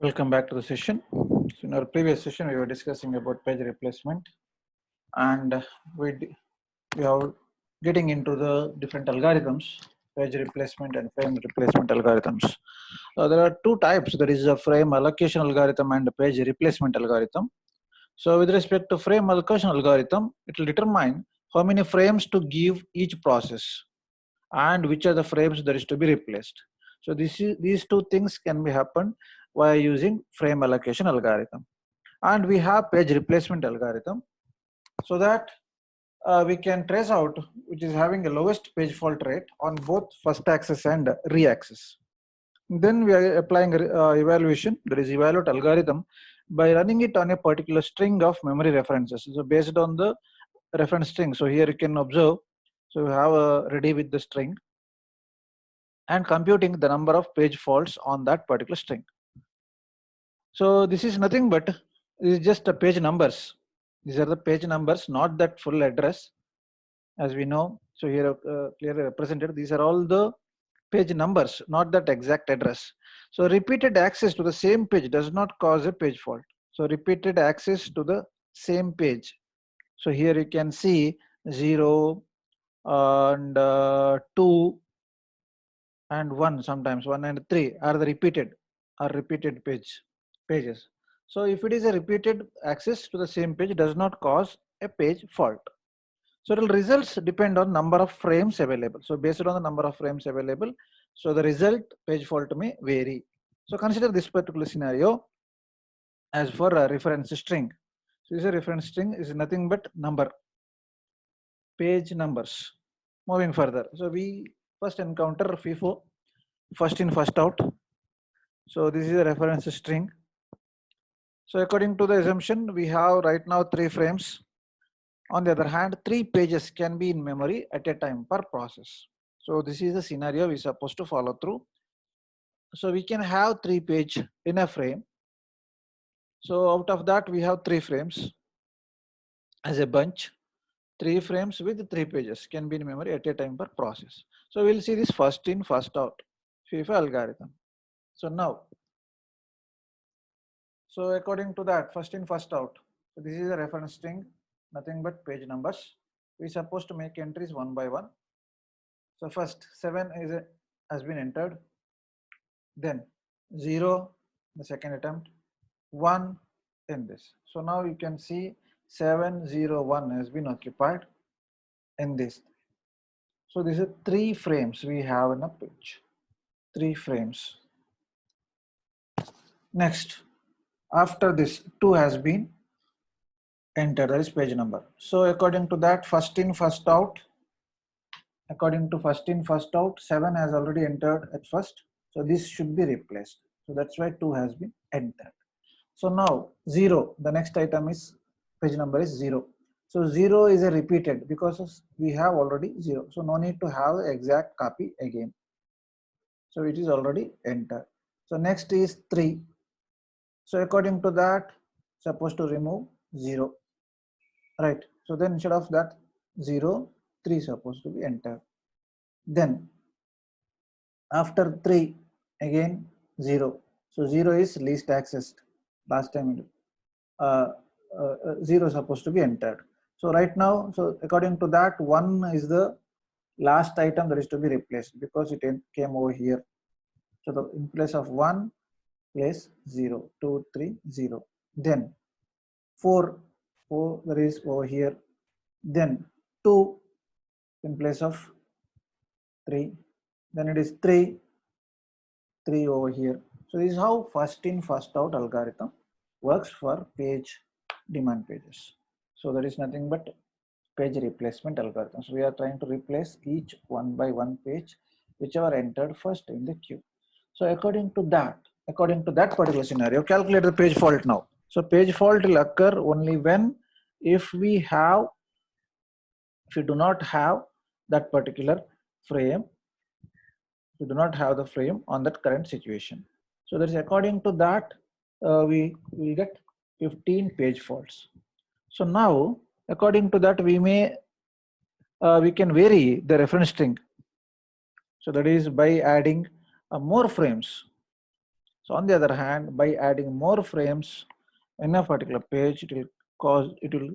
Welcome back to the session. So in our previous session, we were discussing about page replacement, and we are getting into the different algorithms, page replacement and frame replacement algorithms. There are two types. There is a frame allocation algorithm and a page replacement algorithm. So with respect to frame allocation algorithm, it will determine how many frames to give each process and which are the frames that is to be replaced. So these two things can be happen by using frame allocation algorithm. And we have page replacement algorithm, so that we can trace out which is having the lowest page fault rate on both first axis and re-axis. Then we are applying evaluation, that is evaluate algorithm, by running it on a particular string of memory references. So based on the reference string, so here you can observe, so we have ready with the string and computing the number of page faults on that particular string. So this is nothing but this is just a page numbers. These are the page numbers, not that full address, as we know. So here clearly represented. These are all the page numbers, not that exact address. So repeated access to the same page does not cause a page fault. So repeated access to the same page. So here you can see 0 and 2 and 1, sometimes 1 and 3 are the repeated pages. So if it is a repeated access to the same page, does not cause a page fault. So the results depend on number of frames available. So based on the number of frames available, so the result page fault may vary. So consider this particular scenario as for a reference string. So this is a reference string is nothing but number, page numbers. Moving further, so we first encounter FIFO, first in first out. So this is a reference string. So according to the assumption, we have right now 3 frames. On the other hand, 3 pages can be in memory at a time per process. So this is the scenario we're supposed to follow through. So we can have 3 pages in a frame. So out of that, we have 3 frames as a bunch. 3 frames with 3 pages can be in memory at a time per process. So we'll see this first in first out FIFO algorithm. So now, so according to that, first in first out. So this is a reference string, nothing but page numbers. We're supposed to make entries one by one. So first 7 has been entered, then 0 the second attempt, 1 in this. So now you can see 701 has been occupied in this. So these are 3 frames we have in a page, 3 frames. Next, after this 2 has been entered, that is page number. So according to that, first in first out, according to first in first out, 7 has already entered at first. So this should be replaced. So that's why 2 has been entered. So now 0, the next item is page number is 0. So 0 is a repeated because we have already 0. So no need to have the exact copy again. So it is already entered. So next is 3. So according to that, supposed to remove 0. Right. So then instead of that 0, 3 supposed to be entered. Then after 3 again 0. So 0 is least accessed. Last time 0 supposed to be entered. So right now, so according to that, 1 is the last item that is to be replaced because it came over here. So the in place of 1, place 0, 2, 3, 0. Then 4 that is over here. Then 2 in place of 3. Then it is 3 over here. So this is how first in first out algorithm works for page demand pages. So that is nothing but page replacement algorithm. So we are trying to replace each one by one page whichever entered first in the queue. So according to that particular scenario, calculate the page fault now. So page fault will occur only when if we do not have that particular frame, we do not have the frame on that current situation. So that is according to that we will get 15 page faults. So now according to that we can vary the reference string. So that is by adding more frames. So on the other hand, by adding more frames in a particular page, it will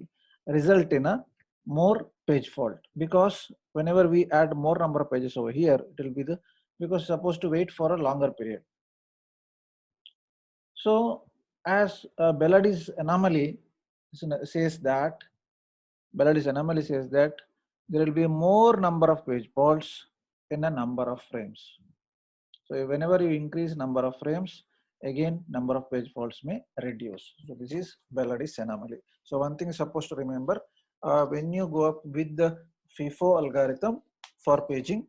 result in a more page fault, because whenever we add more number of pages over here, it will be the, because it's supposed to wait for a longer period. So as Bellardi's anomaly says that, there will be more number of page faults in a number of frames. So whenever you increase number of frames, again number of page faults may reduce. So this is Bellardi's anomaly. So one thing is supposed to remember, when you go up with the FIFO algorithm for paging,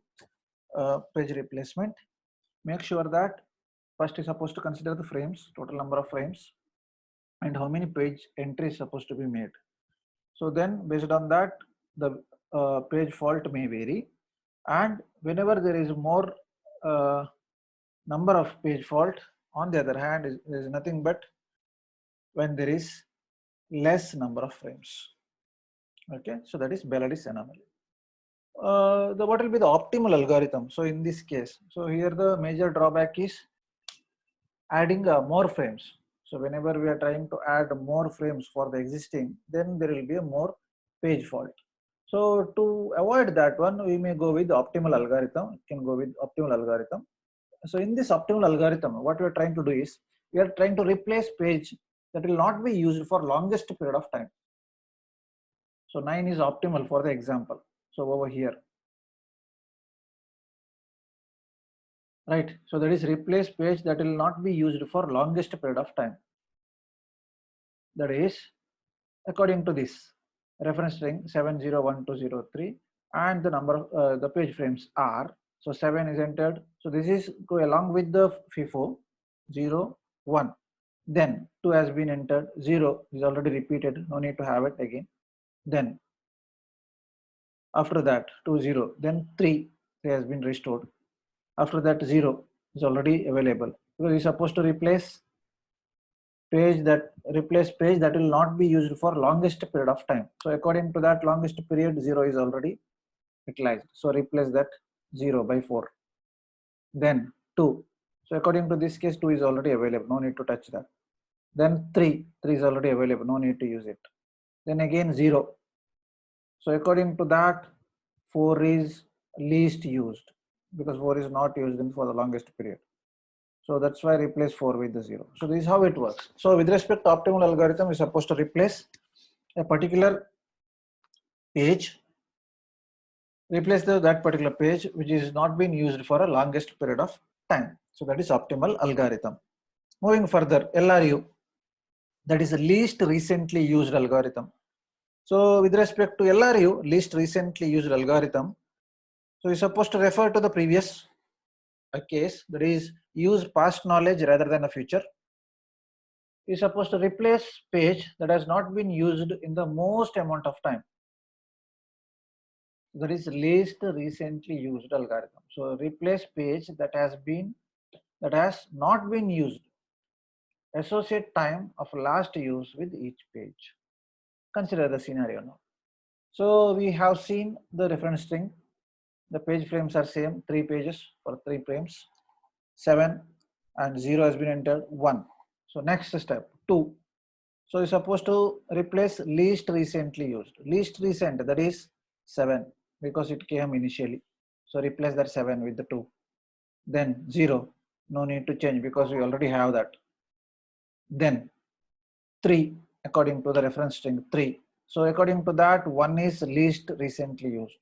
page replacement, make sure that first is supposed to consider the frames, total number of frames, and how many page entries supposed to be made. So then based on that, the page fault may vary, and whenever there is more number of page fault, on the other hand, is nothing but when there is less number of frames. Okay, so that is Bellardi's anomaly. What will be the optimal algorithm? So in this case, so here the major drawback is adding more frames. So whenever we are trying to add more frames for the existing, then there will be a more page fault. So to avoid that one, we may go with the optimal algorithm. You can go with optimal algorithm. So in this optimal algorithm, what we are trying to do is, we are trying to replace page that will not be used for longest period of time. So 9 is optimal for the example. So over here, right? So that is replace page that will not be used for longest period of time. That is according to this reference string 701203, and the number of the page frames are, so 7 is entered. So this is go along with the FIFO 0 1. Then 2 has been entered, 0 is already repeated, no need to have it again. Then after that 2 0, then 3 has been restored. After that 0 is already available, because is supposed to replace page that will not be used for longest period of time. So according to that longest period, 0 is already utilized. So replace that 0 by 4. Then 2. So according to this case, 2 is already available, no need to touch that. Then 3 is already available, no need to use it. Then again 0. So according to that, 4 is least used, because 4 is not used for the longest period. So that's why replace 4 with the 0. So this is how it works. So with respect to optimal algorithm, we're supposed to replace a particular page, that particular page which is not been used for a longest period of time. So that is optimal algorithm. Moving further, LRU, that is the least recently used algorithm. So with respect to LRU, least recently used algorithm, so you're supposed to refer to the previous case, that is use past knowledge rather than a future. You're supposed to replace page that has not been used in the most amount of time. That is least recently used algorithm. So replace page that has not been used. Associate time of last use with each page. Consider the scenario now. So we have seen the reference string. The page frames are same, 3 pages for 3 frames. 7 and 0 has been entered, 1. So next step, 2. So you're supposed to replace least recently used. Least recent, that is 7, because it came initially. So replace that 7 with the 2. Then 0, no need to change because we already have that. Then 3, according to the reference string 3. So according to that, 1 is least recently used.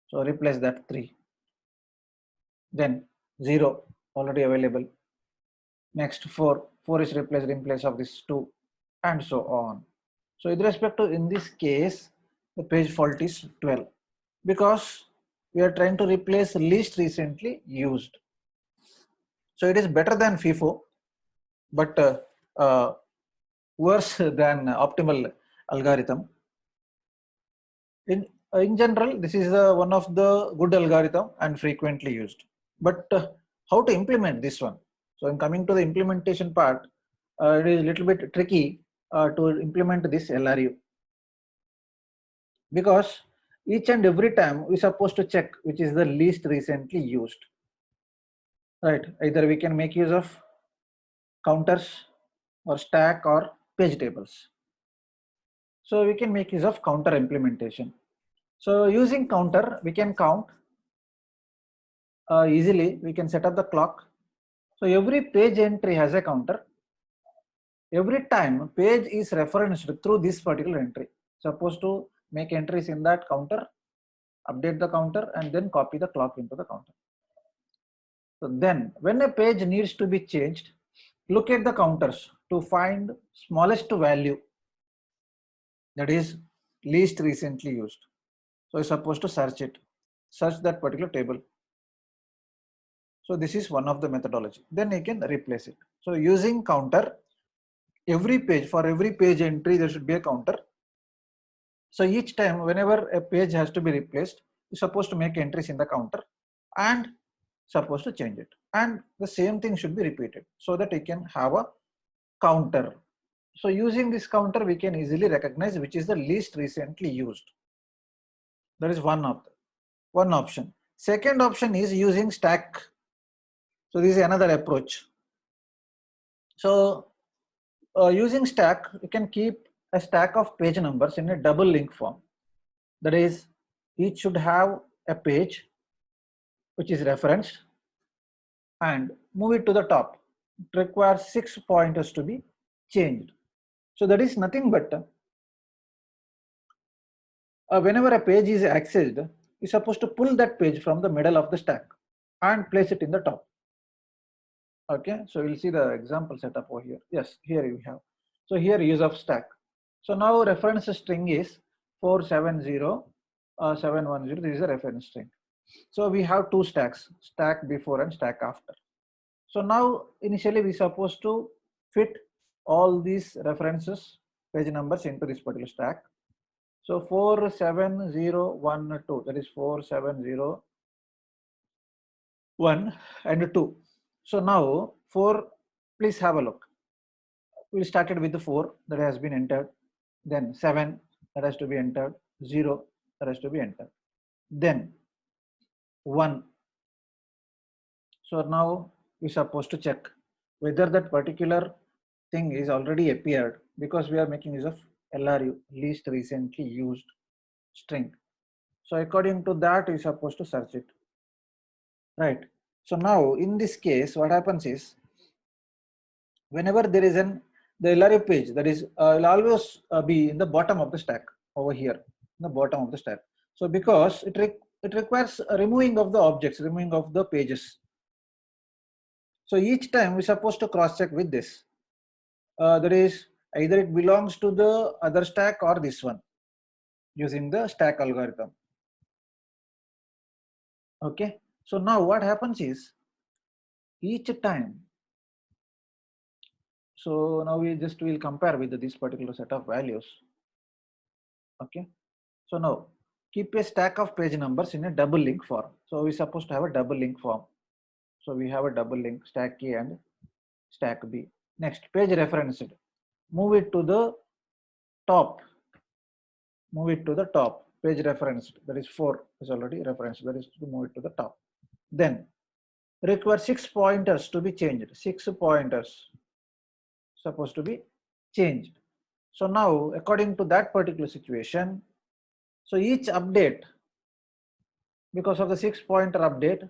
So replace that 3. Then 0, already available. Next 4 is replaced in place of this 2, and so on. So with respect to, in this case, the page fault is 12, because we are trying to replace least recently used. So it is better than FIFO, but worse than optimal algorithm. In general, this is one of the good algorithm and frequently used. But how to implement this one? So in coming to the implementation part, it is a little bit tricky to implement this LRU, because each and every time we're supposed to check which is the least recently used. Right? Either we can make use of counters or stack or page tables. So we can make use of counter implementation. So using counter, we can count easily. We can set up the clock. So every page entry has a counter. Every time page is referenced through this particular entry. Supposed to make entries in that counter, update the counter, and then copy the clock into the counter. So then when a page needs to be changed, look at the counters to find smallest value, that is least recently used. So you're supposed to search it, search that particular table. So this is one of the methodology. Then you can replace it. So using counter, every page, for every page entry, there should be a counter. So each time, whenever a page has to be replaced, you're supposed to make entries in the counter and supposed to change it. And the same thing should be repeated so that you can have a counter. So using this counter, we can easily recognize which is the least recently used. That is one option. Second option is using stack. So this is another approach. So using stack, you can keep a stack of page numbers in a double link form. That is, each should have a page which is referenced and move it to the top. It requires 6 pointers to be changed. So that is nothing but whenever a page is accessed, you're supposed to pull that page from the middle of the stack and place it in the top. Okay, so we'll see the example setup over here. Yes, here you have. So here use of stack. So now reference string is 470 710. This is a reference string. So we have two stacks, stack before and stack after. So now initially we supposed to fit all these references page numbers into this particular stack. So 47012, that is 4701 and 2. So now 4, please have a look. We started with the 4 that has been entered, then 7 that has to be entered, 0 that has to be entered, then 1. So now we're supposed to check whether that particular thing is already appeared, because we are making use of LRU, least recently used string. So according to that, we're supposed to search it, right? So now in this case, what happens is, whenever there is the LRU page, that is will always be in the bottom of the stack over here, in the bottom of the stack. So because it requires a removing of the objects, removing of the pages. So each time we're supposed to cross check with this. That is, either it belongs to the other stack or this one, using the stack algorithm. Okay. So now what happens is, each time, so now we just will compare with this particular set of values. Okay. So now keep a stack of page numbers in a double link form. So we're supposed to have a double link form. So we have a double link, stack A and stack B. Next, page referenced. Move it to the top. Move it to the top. Page referenced, that is 4 is already referenced. That is to move it to the top. Then require 6 pointers to be changed. 6 pointers supposed to be changed. So now according to that particular situation, so each update, because of the 6 pointer update,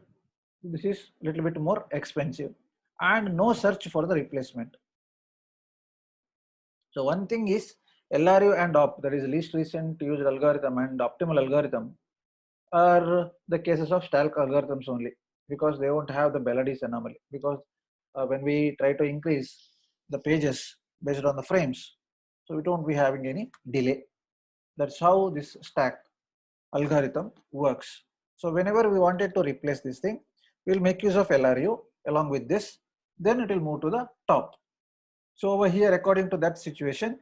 this is a little bit more expensive and no search for the replacement. So one thing is LRU and OP, that is least recent used algorithm, and optimal algorithm are the cases of stack algorithms only, because they won't have the Belady's anomaly, because when we try to increase the pages based on the frames, so we don't be having any delay. That's how this stack algorithm works. So whenever we wanted to replace this thing, we'll make use of LRU along with this, then it will move to the top. So over here, according to that situation,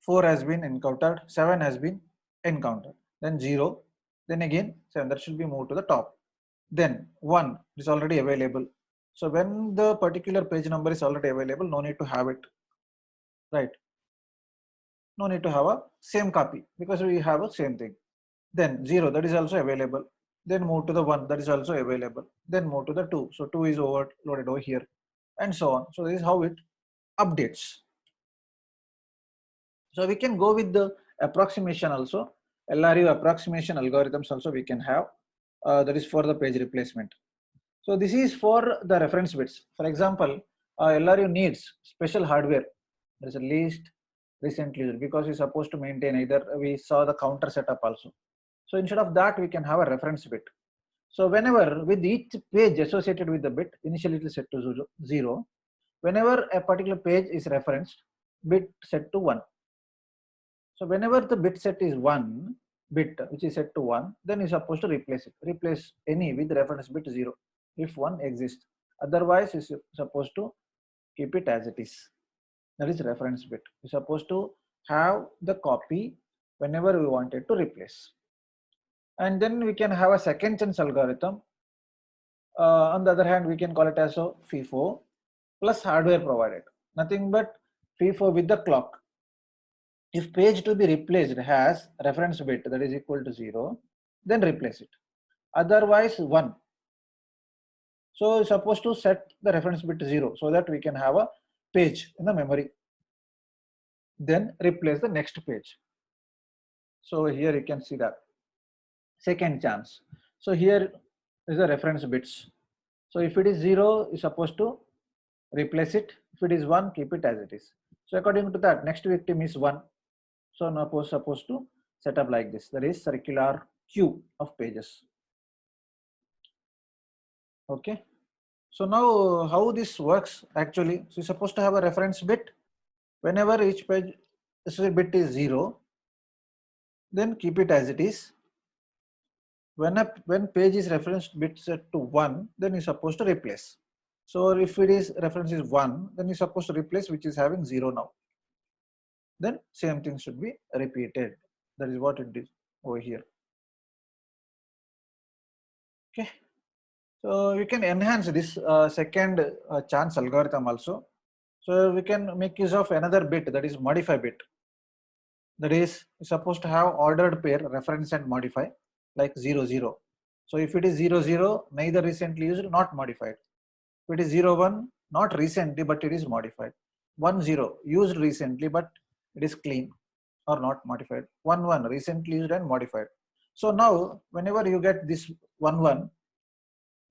4 has been encountered, 7 has been encountered, then 0, then again 7, that should be moved to the top. Then 1 is already available. So when the particular page number is already available, no need to have it, right? No need to have a same copy, because we have a same thing. Then 0, that is also available. Then move to the 1, that is also available. Then move to the 2. So 2 is overloaded over here. and so on. So this is how it updates. So we can go with the approximation also, LRU approximation algorithms also we can have, that is for the page replacement. So this is for the reference bits. For example, LRU needs special hardware. There is a least recently used because we're supposed to maintain either we saw the counter setup also. So instead of that, we can have a reference bit. So whenever with each page associated with the bit, initially it is set to 0. Whenever a particular page is referenced, bit set to 1. So whenever the bit set is 1 bit which is set to 1, then you're supposed to replace it. Replace any with reference bit 0 if 1 exists. Otherwise, you're supposed to keep it as it is. That is reference bit. You're supposed to have the copy whenever we wanted to replace. And then we can have a second chance algorithm. On the other hand, we can call it as a FIFO plus hardware provided. Nothing but FIFO with the clock. If page to be replaced has reference bit that is equal to 0, then replace it. Otherwise 1. So you're supposed to set the reference bit to 0 so that we can have a page in the memory. Then replace the next page. So here you can see that second chance. So here is the reference bits. So if it is 0, you're supposed to replace it. If it is 1, keep it as it is. So according to that, next victim is 1. So now supposed to set up like this. That is circular queue of pages. Okay. So now how this works actually? So you're supposed to have a reference bit. Whenever each page bit is 0, then keep it as it is. When page is referenced bit set to 1, then you're supposed to replace. So if it is reference is 1, then you're supposed to replace which is having 0 now. Then same thing should be repeated. That is what it is over here. Okay. So we can enhance this second chance algorithm also. So we can make use of another bit, that is modify bit. That is supposed to have ordered pair reference and modify like 0 0. So if it is 0 0, neither recently used, not modified. If it is 0 1, not recently but it is modified. 1 0, used recently but it is clean or not modified. 1 1, recently used and modified. So now whenever you get this 1 1,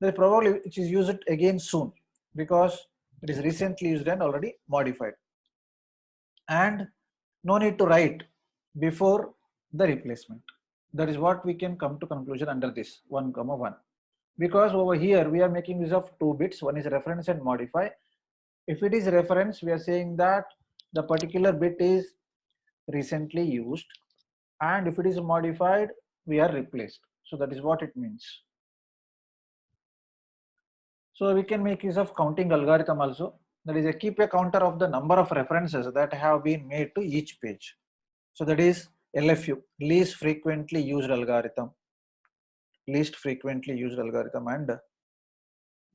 then probably it is used again soon because it is recently used and already modified. And no need to write before the replacement. That is what we can come to conclusion under this 1 comma 1. Because over here we are making use of 2 bits. One is reference and modify. If it is reference, we are saying that the particular bit is recently used, and if it is modified, we are replaced. So that is what it means. So we can make use of counting algorithm also. That is, keep a counter of the number of references that have been made to each page. So that is LFU, least frequently used algorithm, and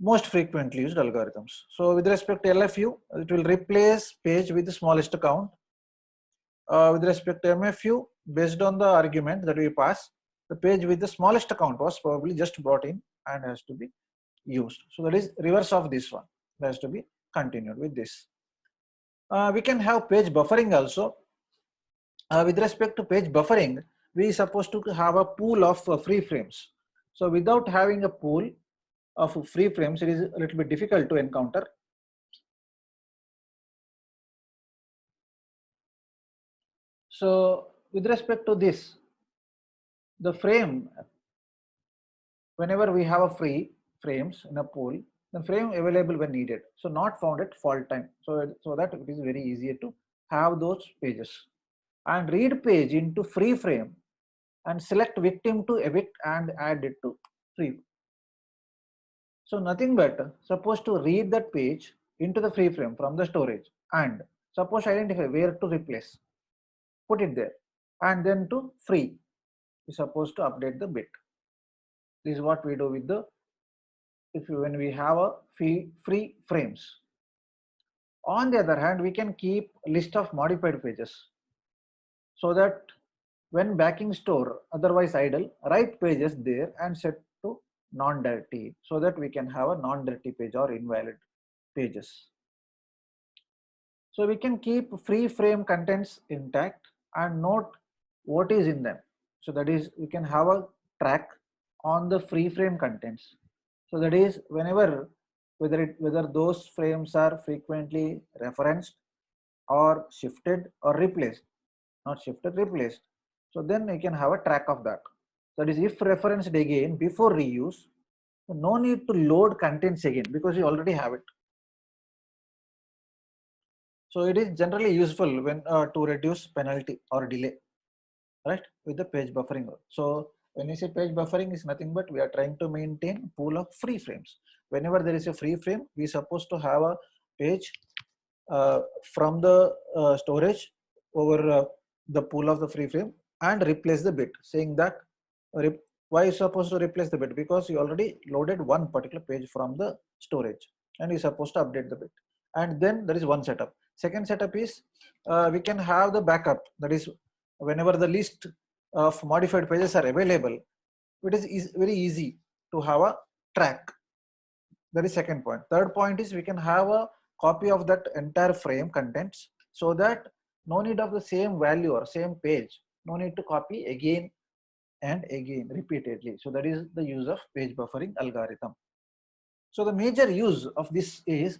most frequently used algorithms. So with respect to LFU, it will replace page with the smallest count. With respect to MFU, based on the argument that we pass, the page with the smallest count was probably just brought in and has to be used. So that is reverse of this one. That has to be continued with this. We can have page buffering also. With respect to page buffering, we are supposed to have a pool of free frames. So without having a pool of free frames, it is a little bit difficult to encounter. So with respect to this, the frame, whenever we have a free frames in a pool, the frame available when needed. So not found at fault time. So that it is very easier to have those pages. And read page into free frame and select victim to evict and add it to free. So nothing but supposed to read that page into the free frame from the storage and suppose identify where to replace, put it there, and then to free is supposed to update the bit. This is what we do with the when we have a free frames. On the other hand, we can keep a list of modified pages so that when backing store otherwise idle, write pages there and set to non-dirty so that we can have a non-dirty page or invalid. pages. So we can keep free frame contents intact and note what is in them. So that is, we can have a track on the free frame contents. So that is, whenever whether those frames are frequently referenced or shifted or replaced, not shifted, replaced. So then we can have a track of that. That is, if referenced again before reuse, no need to load contents again because you already have it. So it is generally useful when to reduce penalty or delay, right, with the page buffering. So when you say page buffering is nothing but we are trying to maintain pool of free frames. Whenever there is a free frame, we are supposed to have a page from the storage over the pool of the free frame and replace the bit, saying that why you supposed to replace the bit, because you already loaded one particular page from the storage and you're supposed to update the bit. And then there is one setup. Second setup is we can have the backup. That is, whenever the list of modified pages are available, it is very easy to have a track. That is second point. Third point is we can have a copy of that entire frame contents, so that no need of the same value or same page, no need to copy again and again repeatedly. So that is the use of page buffering algorithm. So the major use of this is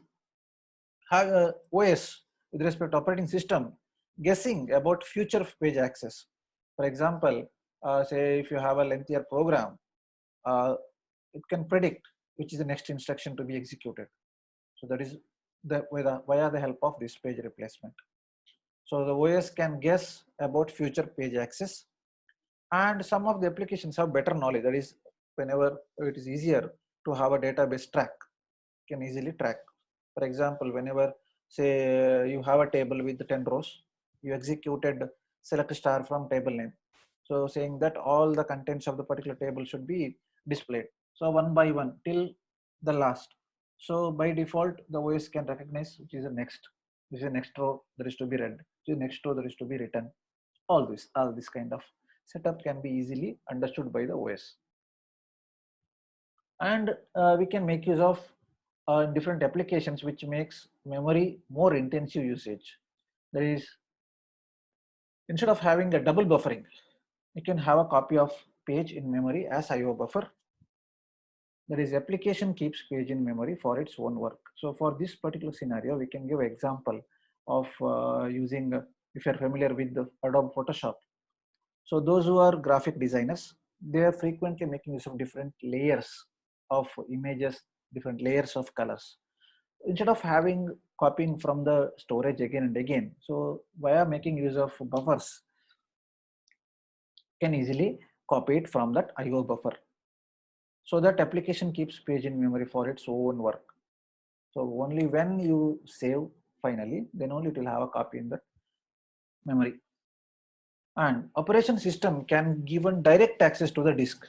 have a OS with respect to operating system guessing about future page access. For example, say if you have a lengthier program, it can predict which is the next instruction to be executed. So that is via the help of this page replacement. So the OS can guess about future page access, and some of the applications have better knowledge. That is, whenever it is easier to have a database track, can easily track. For example, whenever say you have a table with 10 rows, you executed select star from table name. So saying that all the contents of the particular table should be displayed. So one by one till the last. So by default, the OS can recognize which is the next. This is the next row that is to be read. Which is the next row that is to be written. All this kind of setup can be easily understood by the OS. And we can make use of different applications which makes memory more intensive usage. That is, instead of having a double buffering, you can have a copy of page in memory as IO buffer. That is, application keeps page in memory for its own work. So for this particular scenario, we can give an example of using, if you're familiar with the Adobe Photoshop. So those who are graphic designers, they are frequently making use of different layers of images, different layers of colors. Instead of having copying from the storage again and again, so via making use of buffers, can easily copy it from that IO buffer. So that application keeps page in memory for its own work. So only when you save finally, then only it will have a copy in the memory. And operation system can given direct access to the disk,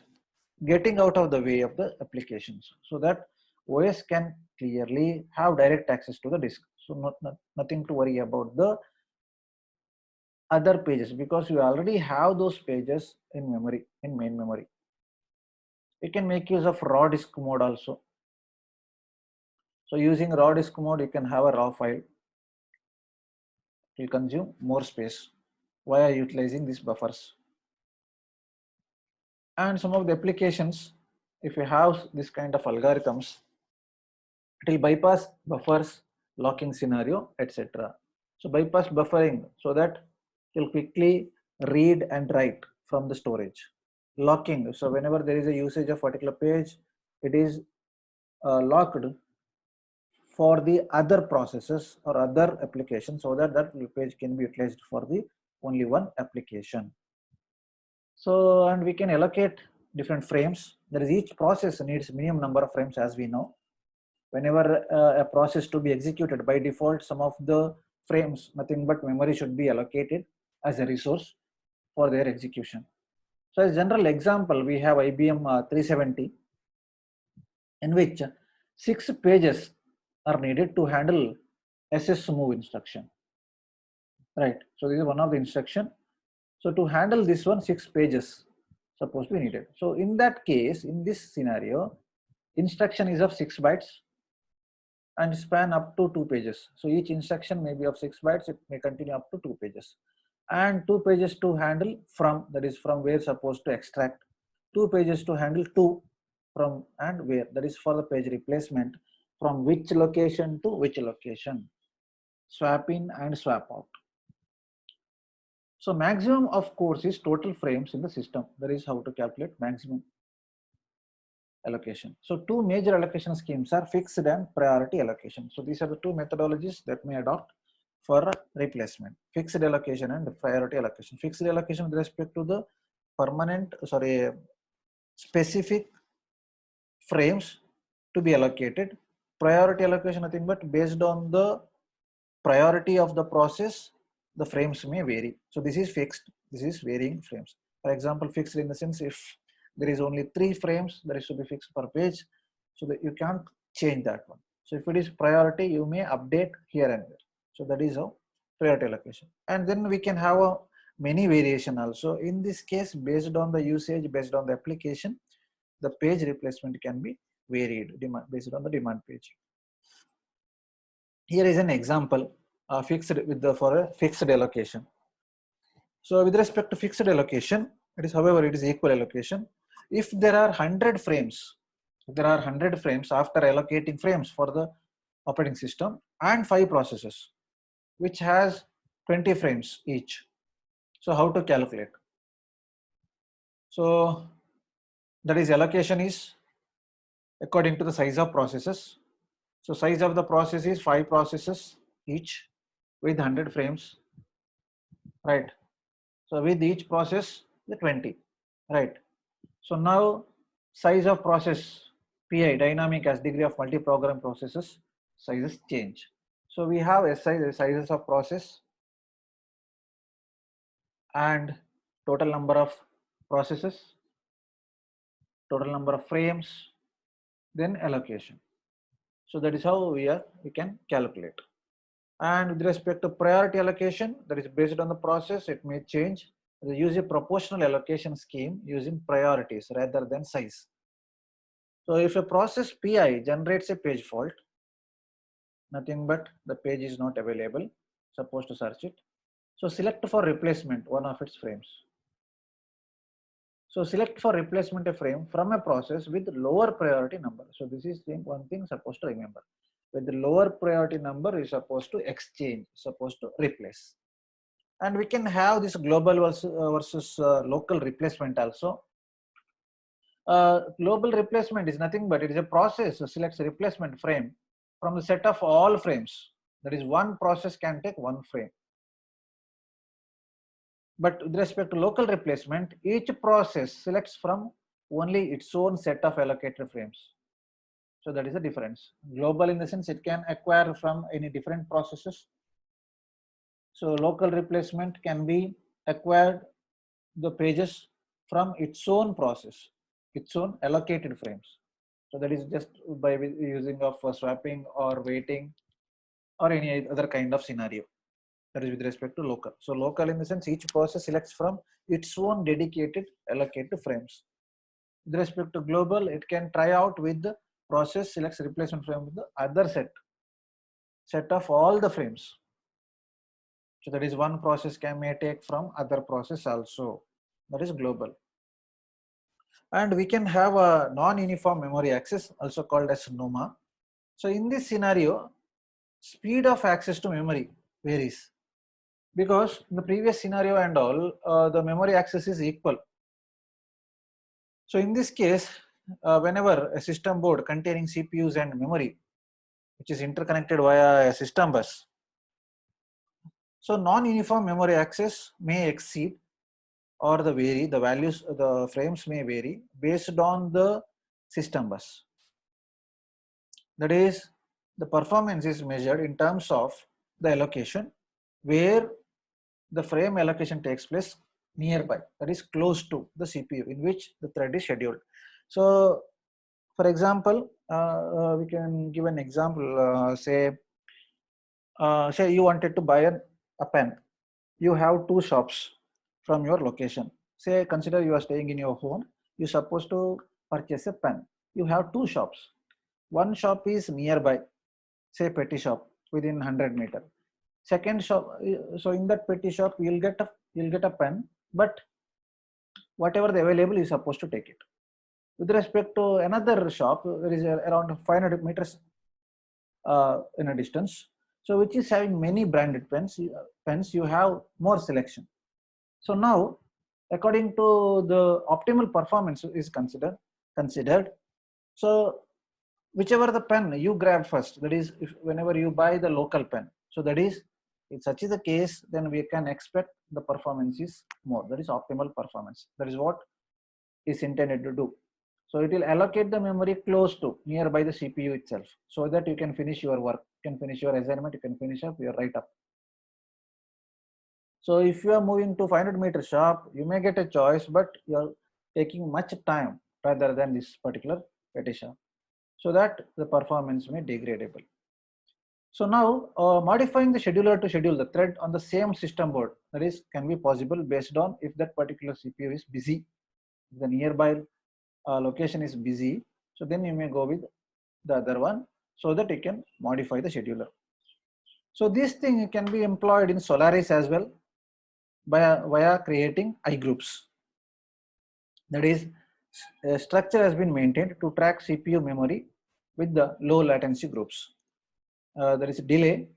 getting out of the way of the applications, so that OS can clearly have direct access to the disk. So nothing to worry about the other pages, because you already have those pages in memory, in main memory. You can make use of raw disk mode also. So using raw disk mode, you can have a raw file. It will consume more space via utilizing these buffers. And some of the applications, if you have this kind of algorithms, it will bypass buffers, locking scenario, etc. So bypass buffering so that it will quickly read and write from the storage. Locking, so whenever there is a usage of particular page, it is locked for the other processes or other applications, so that that page can be utilized for the only one application. So, and we can allocate different frames. There is, each process needs minimum number of frames, as we know. Whenever a process to be executed, by default, some of the frames, nothing but memory, should be allocated as a resource for their execution. So as general example, we have IBM 370, in which 6 pages are needed to handle SS move instruction. Right. So this is one of the instruction. So to handle this one, 6 pages supposed to be needed. So in that case, in this scenario, instruction is of 6 bytes, and span up to 2 pages. So each instruction may be of 6 bytes, it may continue up to 2 pages. And 2 pages to handle from, that is from where supposed to extract. 2 pages to handle to, from and where, that is for the page replacement, from which location to which location, swap in and swap out. So maximum of course is total frames in the system. That is how to calculate maximum allocation. So two major allocation schemes are fixed and priority allocation. So these are the two methodologies that may adopt for replacement: fixed allocation and priority allocation. Fixed allocation with respect to the specific frames to be allocated. Priority allocation nothing but based on the priority of the process, the frames may vary. So this is fixed, this is varying frames. For example, fixed in the sense if there is only 3 frames that is to be fixed per page, so that you can't change that one. So if it is priority, you may update here and there. So that is how priority allocation. And then we can have a many variation also. In this case, based on the usage, based on the application, the page replacement can be varied based on the demand page. Here is an example fixed with the for a fixed allocation. So with respect to fixed allocation, it is however it is equal allocation. If there are 100 frames, after allocating frames for the operating system and 5 processes which has 20 frames each. So how to calculate? So that is allocation is according to the size of processes. So size of the process is 5 processes each with 100 frames, right? So with each process the 20, right? So now size of process PI, dynamic as degree of multi-program processes, sizes change. So we have SI, the sizes of process, and total number of processes, total number of frames, then allocation. So that is how we can calculate. And with respect to priority allocation, that is based on the process, it may change. We use a proportional allocation scheme using priorities rather than size. So if a process PI generates a page fault, nothing but the page is not available, supposed to search it. So select for replacement one of its frames. So select for replacement a frame from a process with lower priority number. So this is one thing supposed to remember. With the lower priority number is supposed to exchange, supposed to replace. And we can have this global versus local replacement also. Global replacement is nothing but it is a process that selects a replacement frame from the set of all frames. That is, one process can take one frame. But with respect to local replacement, each process selects from only its own set of allocated frames. So that is the difference. Global in the sense it can acquire from any different processes. So local replacement can be acquired the pages from its own process, its own allocated frames. So that is just by using of swapping or waiting or any other kind of scenario. That is with respect to local. So local in the sense each process selects from its own dedicated allocated frames. With respect to global, it can try out with the process selects replacement frame with the other set of all the frames. So that is one process may take from other process also. That is global. And we can have a non-uniform memory access, also called as NUMA. So in this scenario, speed of access to memory varies, because in the previous scenario and all, the memory access is equal. So in this case, whenever a system board containing CPUs and memory, which is interconnected via a system bus, so non-uniform memory access may exceed or the values, the frames may vary based on the system bus. That is, the performance is measured in terms of the allocation where the frame allocation takes place nearby, that is close to the CPU in which the thread is scheduled. So for example, we can give an example, say you wanted to buy a pen. You have 2 shops from your location. Say consider you are staying in your home, you are supposed to purchase a pen. You have 2 shops. One shop is nearby say petty shop within 100 meter. Second shop, so in that petty shop you'll get a pen, but whatever the available is supposed to take it. With respect to another shop, there is around 500 meters in a distance, so which is having many branded pens, you have more selection. So now, according to the optimal performance is considered. So whichever the pen you grab first, that is, if whenever you buy the local pen, so that is, if such is the case, then we can expect the performance is more. That is optimal performance. That is what is intended to do. So it will allocate the memory close to nearby the CPU itself, so that you can finish your work, you can finish your assignment, you can finish up your write up. So if you are moving to 500-meter shop, you may get a choice, but you are taking much time rather than this particular petty shop, so that the performance may degradable. So now modifying the scheduler to schedule the thread on the same system board, that is, can be possible based on if that particular CPU is busy, the nearby location is busy, so then you may go with the other one, so that you can modify the scheduler. So this thing can be employed in Solaris as well via creating I groups. That is, a structure has been maintained to track CPU memory with the low latency groups. There is a delay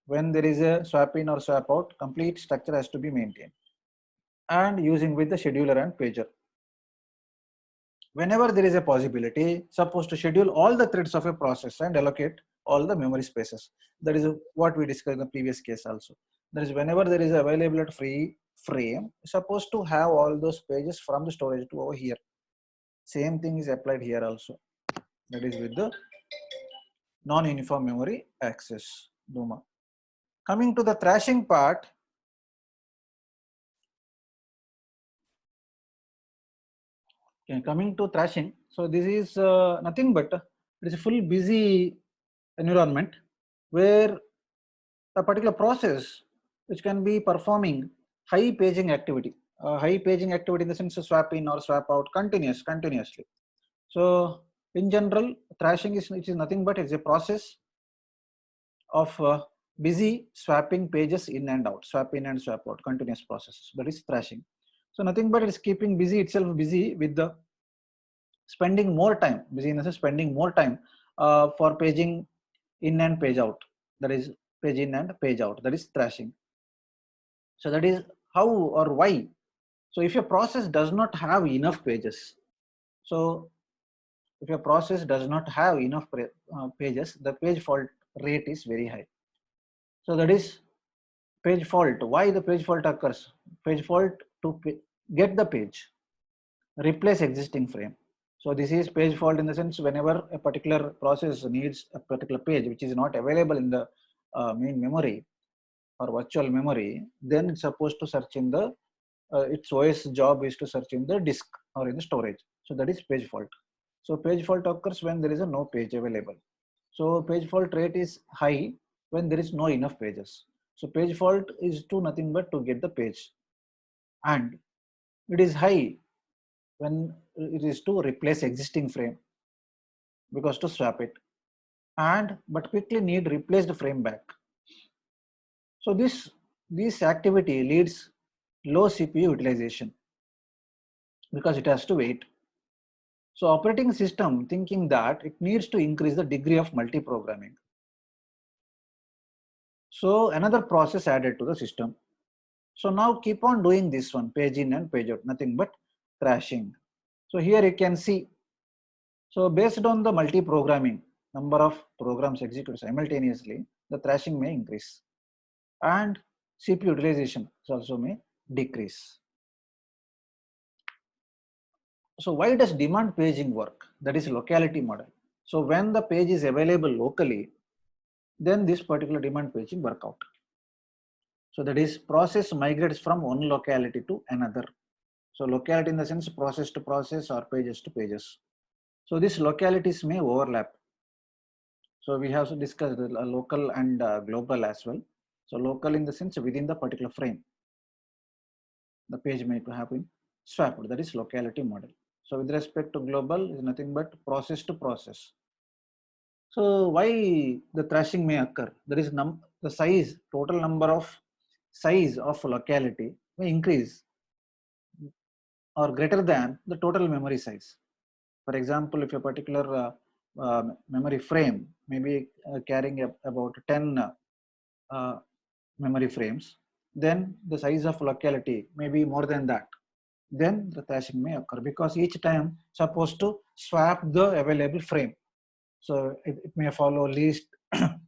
when there is a swap in or swap out, complete structure has to be maintained, and using with the scheduler and pager. Whenever there is a possibility, supposed to schedule all the threads of a process and allocate all the memory spaces. That is what we discussed in the previous case also. That is, whenever there is available at free frame, supposed to have all those pages from the storage to over here. Same thing is applied here also. That is with the non-uniform memory access, NUMA. Coming to the thrashing part, so this is nothing but it is a full busy environment where a particular process which can be performing high paging activity. High paging activity in the sense of swap in or swap out continuously. So in general, thrashing is nothing but it's a process of busy swapping pages in and out, swap in and swap out, continuous processes. That is thrashing. So nothing but it's keeping itself busy with the spending more time, spending more time for paging in and page out. That is page in and page out. That is thrashing. So that is how or why. So if your process does not have enough pages, so if your process does not have enough pages, the page fault rate is very high. So that is page fault. Why the page fault occurs? Page fault to get the page, replace existing frame. So this is page fault in the sense whenever a particular process needs a particular page which is not available in the main memory or virtual memory, then it's supposed to search in the its OS job is to search in the disk or in the storage. So that is page fault. So page fault occurs when there is a no page available. So page fault rate is high when there is no enough pages. So page fault is to nothing but to get the page, and it is high when it is to replace existing frame because to swap it, and but quickly need replaced frame back. So this activity leads low CPU utilization because it has to wait. So operating system thinking that it needs to increase the degree of multi-programming. So another process added to the system. So now keep on doing this one, page in and page out, nothing but thrashing. So here you can see, so based on the multi-programming, number of programs executed simultaneously, the thrashing may increase and CPU utilization also may decrease. So why does demand paging work? That is locality model. So when the page is available locally, then this particular demand paging work out. So that is process migrates from one locality to another. So locality in the sense process to process or pages to pages. So these localities may overlap. So we have to discuss the local and global as well. So local in the sense within the particular frame, the page may have been swapped. That is locality model. So with respect to global is nothing but process to process. So why the thrashing may occur? There is the size, total number of size of locality may increase or greater than the total memory size. For example, if a particular memory frame may be carrying about 10 memory frames, then the size of locality may be more than that. Then the thrashing may occur because each time supposed to swap the available frame. So it may follow least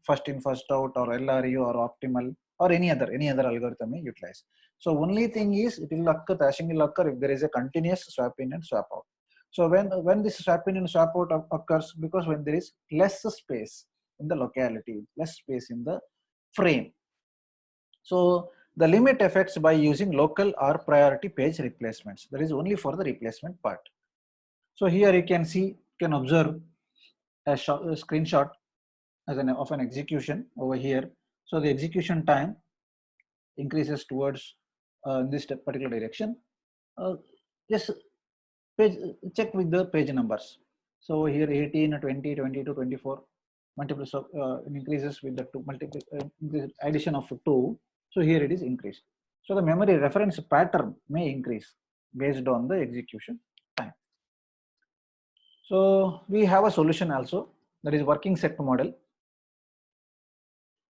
first in first out or LRU or optimal or any other algorithm may utilize. So only thing is it will occur, thrashing will occur if there is a continuous swap in and swap out. So when this swap in and swap out occurs, because when there is less space in the locality, less space in the frame. So the limit effects by using local or priority page replacements. That is only for the replacement part. So here you can see, you can observe a screenshot as of an execution over here. So the execution time increases towards this particular direction. Just check with the page numbers. So here 18, 20, 22, 24 multiples of increases with the addition of 2. So here it is increased. So the memory reference pattern may increase based on the execution time. So we have a solution also, that is working set model.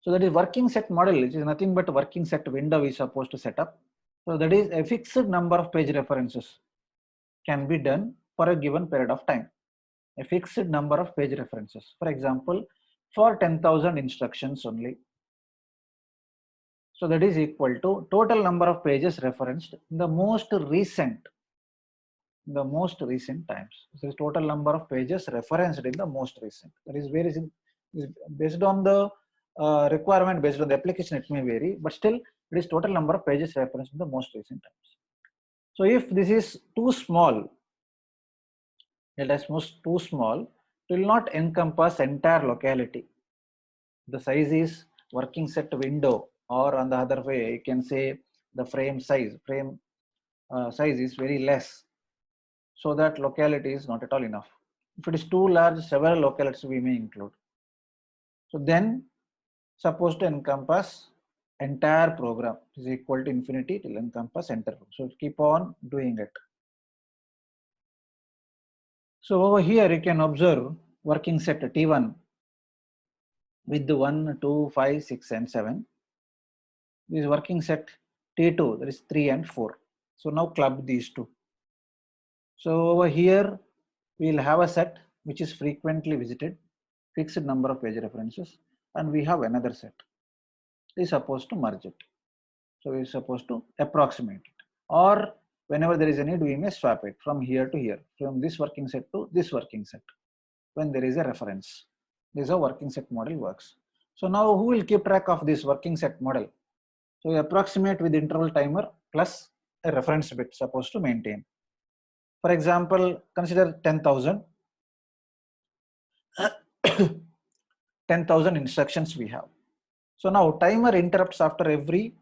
So that is working set model, which is nothing but working set window is supposed to set up. So that is a fixed number of page references can be done for a given period of time. A fixed number of page references. For example, for 10,000 instructions only. So that is equal to total number of pages referenced in the most recent times. So this total number of pages referenced in the most recent. That is very based on the requirement, based on the application, it may vary, but still it is total number of pages referenced in the most recent times. So if this is too small, it is too small, it will not encompass entire locality. The size is working set window, or on the other way, you can say the frame size is very less, so that locality is not at all enough. If it is too large, several localities we may include. So then supposed to encompass entire program is equal to infinity, it will encompass entire program. So keep on doing it. So over here you can observe working set T1 with the 1, 2, 5, 6 and 7. This is working set T2, that is 3 and 4. So now club these two. So over here we will have a set which is frequently visited, fixed number of page references, and we have another set. We are supposed to merge it. So we are supposed to approximate it, or whenever there is a need, we may swap it from here to here, from this working set to this working set when there is a reference. This is how working set model works. So now who will keep track of this working set model? So we approximate with interval timer plus a reference bit supposed to maintain. For example, consider 10,000. 10,000 instructions we have. So now timer interrupts after every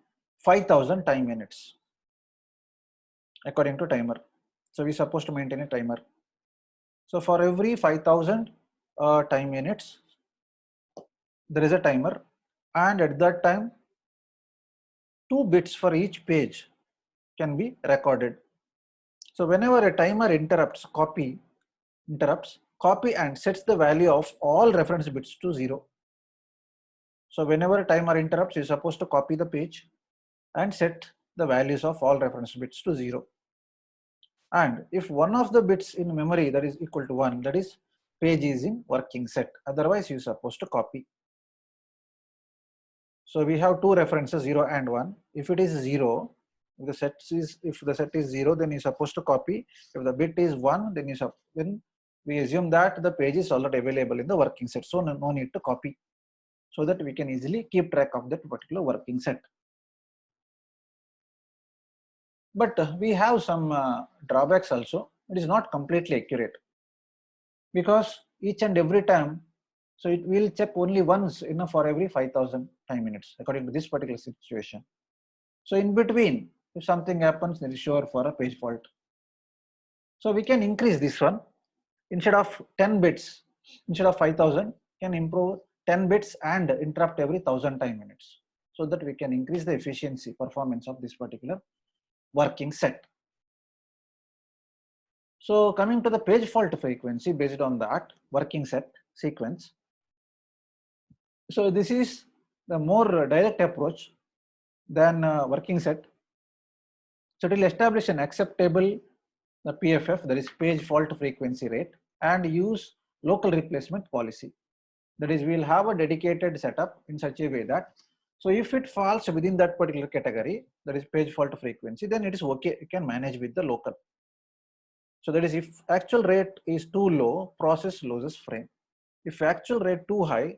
5,000 time minutes according to timer. So we are supposed to maintain a timer. So for every 5,000 time minutes, there is a timer, and at that time 2 bits for each page can be recorded. So whenever a timer interrupts, copy and sets the value of all reference bits to 0. So whenever a timer interrupts, you are supposed to copy the page and set the values of all reference bits to 0. And if one of the bits in memory that is equal to 1, that is page is in working set. Otherwise, you are supposed to copy. So we have 2 references, 0 and 1. If it is 0, if the set is 0, then you are supposed to copy. If the bit is 1, then we assume that the page is already available in the working set. So no need to copy, so that we can easily keep track of that particular working set. But we have some drawbacks also. It is not completely accurate, because each and every time, so it will check only once for every 5,000 time minutes according to this particular situation. So in between, if something happens, there is sure for a page fault. So we can increase this one. Instead of 10 bits, instead of 5,000, can improve 10 bits and interrupt every 1000 time minutes, so that we can increase the efficiency performance of this particular working set. So coming to the page fault frequency based on that working set sequence. So this is the more direct approach than working set. So it will establish an acceptable PFF, that is page fault frequency rate, and use local replacement policy. That is, we will have a dedicated setup in such a way that, so if it falls within that particular category, that is page fault frequency, then it is okay, you can manage with the local. So that is, if actual rate is too low, process loses frame. If actual rate too high,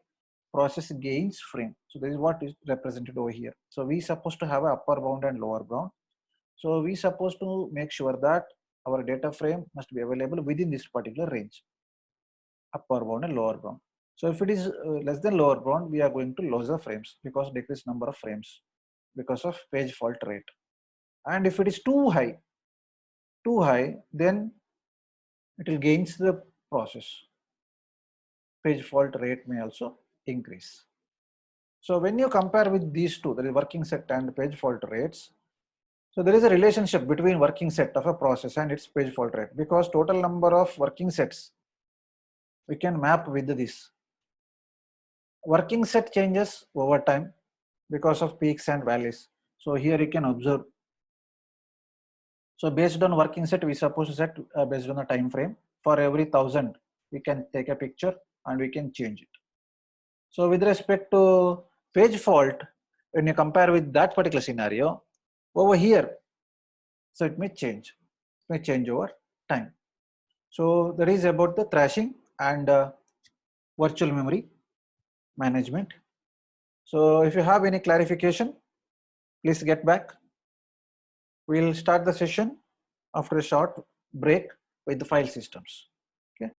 process gains frame. So this is what is represented over here. So we supposed to have a upper bound and lower bound. So we supposed to make sure that our data frame must be available within this particular range, upper bound and lower bound. So if it is less than lower bound, we are going to lose the frames because decrease number of frames because of page fault rate. And if it is too high, then it will gains the process. Page fault rate may also increase. So when you compare with these two, that is working set and page fault rates, so there is a relationship between working set of a process and its page fault rate, because total number of working sets we can map with this. Working set changes over time because of peaks and valleys. So here you can observe. So based on working set, we suppose to set based on the time frame. For every 1000, we can take a picture and we can change it. So with respect to page fault, when you compare with that particular scenario, over here, so it may change over time. So that is about the thrashing and virtual memory management. So if you have any clarification, please get back. We'll start the session after a short break with the file systems.